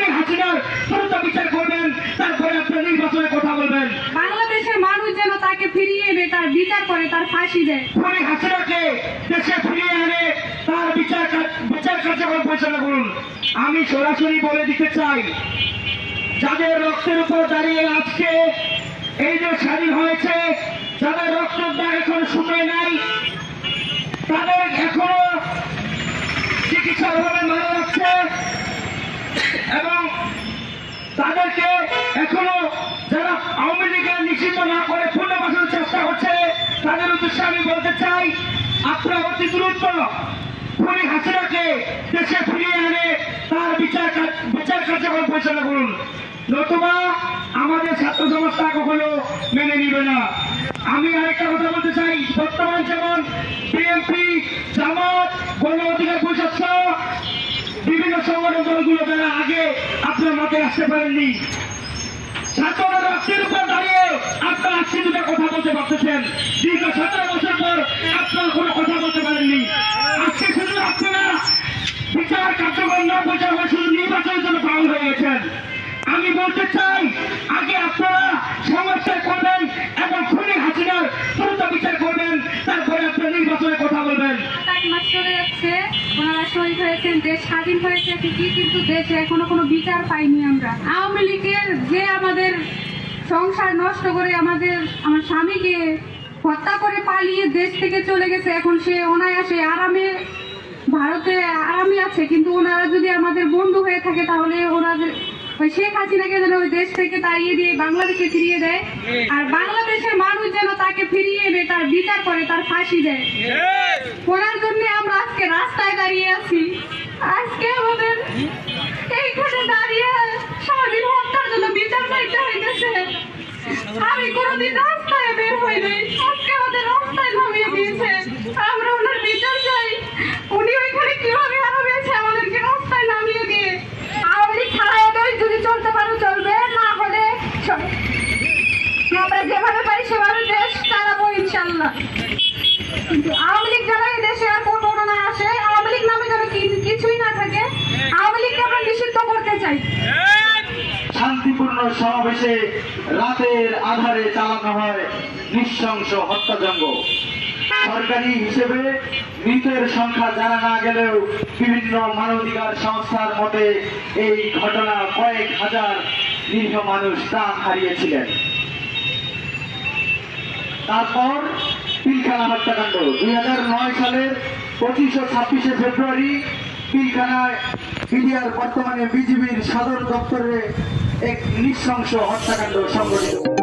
খুনি হাসিনার দ্রুত বিচার করবেন, তারপরে আপনার নির্বাচনের কথা বলবেন। বাংলাদেশের মানুষ যেন তাকে ফিরিয়ে এনে তার বিচার করে, তার ফাঁসি দেয়। খুনি হাসিনাকে দেশে ফিরিয়ে এনে তার বিচার কার্যক্রম পরিচালনা করুন। আমি সরাসরি বলে দিতে চাই, যাদের রক্তের উপর দাঁড়িয়ে আজকে এই যে স্বাধীন হয়েছে, যাদের রক্তের দাগ এখনো শুকিয়ে নাই, তাদের এখনো চিকিৎসার অভাবে মারা যাচ্ছে এবং তাদেরকে এখনো যারা আওয়ামী লীগের নিষিদ্ধ না করে পুনর্বাসনের চেষ্টা করছে, তাদের উদ্দেশ্যে আমি বলতে চাই, আপনারা অতি দ্রুত খুনি হাসিনাকে দেশে ফিরিয়ে এনে তার বিচার কার্যক্রম পরিচালনা করুন, নতুবা আমাদের ছাত্র সমাজ তা কখনো মেনে নিবে না। আমি আরেকটা কথা বলতে চাই, বর্তমান যেমন বিএনপি, জামাত, গণ অধিকার পরিষদ সহ বিভিন্ন সংগঠন দলগুলো যারা আগে আপনার মাথায় আসতে পারেননি, ছাত্ররা রক্তের উপর দাঁড়িয়ে আপনারা আজকে দুটা কথা বলতে পারতেছেন। দীর্ঘ 17 বছর পর আপনারা কোনো কথা বলতে পারেননি। আজকে শুধু আপনারা বিচার কার্যক্রম না বিচার করে শুধু নির্বাচনের জন্য পাগল হয়ে গেছেন। আমি বলতে চাই, আগে আপনারা সংস্কার করবেন এবং খুনি হাসিনার দ্রুত বিচার করবেন, তারপরে আপনার নির্বাচনের কথা বলবেন। 7 মাস চলে যাচ্ছে, ওনারা শহীদ হয়েছেন, দেশ স্বাধীন হয়েছে ঠিকই, কিন্তু দেশে এখনো কোনো বিচার পাইনি আমরা। আওয়ামী লীগের যে আমাদের সংসার নষ্ট করে আমার স্বামীকে হত্যা করে পালিয়ে দেশ থেকে চলে গেছে, এখন সে অনায়াসে আরামে ভারতে আরামে আছে, কিন্তু ওনারা যদি আমাদের বন্ধু হয়ে থাকে তাহলে ওনাদের ওই শেখ হাসিনাকে যেন ওই দেশ থেকে তাড়িয়ে দিয়ে বাংলাদেশে ফিরিয়ে দেয়, আর বাংলাদেশের মানুষ যেন তাকে ফিরিয়ে এনে তার বিচার করে, তার ফাঁসি দেয়। ওনার জন্য আমরা আজকে রাস্তায় দাঁড়িয়ে আছি। আজকে আমাদের এইখানে দাঁড়িয়ে স্বাধীন হত্যার জন্য বিচার চাইতে হইতেছে। আমি কোনোদিন রাস্তায় বের হইনি, আজকে আমাদের রাস্তায় নামিয়ে দিয়েছে। আমরা ওনার বিচার চাই। উনি ওইখানে কিভাবে হারাবেছে আমাদেরকে রাস্তায় নামিয়ে দিয়ে। আওয়ামী লীগ ছাড়াই যদি চলতে পারো চলবে, না হলে আমরা যেভাবে পারি সেভাবে দেশ চালাবো ইনশাল্লাহ। কিন্তু আওয়ামী লীগ যারা এই দেশে আর কোনো না আসে, আওয়ামী লীগ নামে যেন কিছুই না থাকে, আওয়ামী লীগকে আমরা নিষিদ্ধ করতে চাই। শান্তিপূর্ণ সমাবেশে রাতের আধারে চালানো হয় নৃশংস হত্যাযজ্ঞ। সরকারি হিসেবে মৃতের সংখ্যা জানা না গেলেও বিভিন্ন মানবাধিকার সংস্থার মতে এই ঘটনা কয়েক হাজার নিরীহ মানুষ প্রাণ হারিয়েছিলেন। তারপর পিলখানা হত্যাকাণ্ড 2009 সালের 25 ও 26 ফেব্রুয়ারি পিলখানায় বিডিআর বর্তমানে বিজিবির সদর দপ্তরে এক নৃশংস হত্যাকাণ্ড সংঘটিত।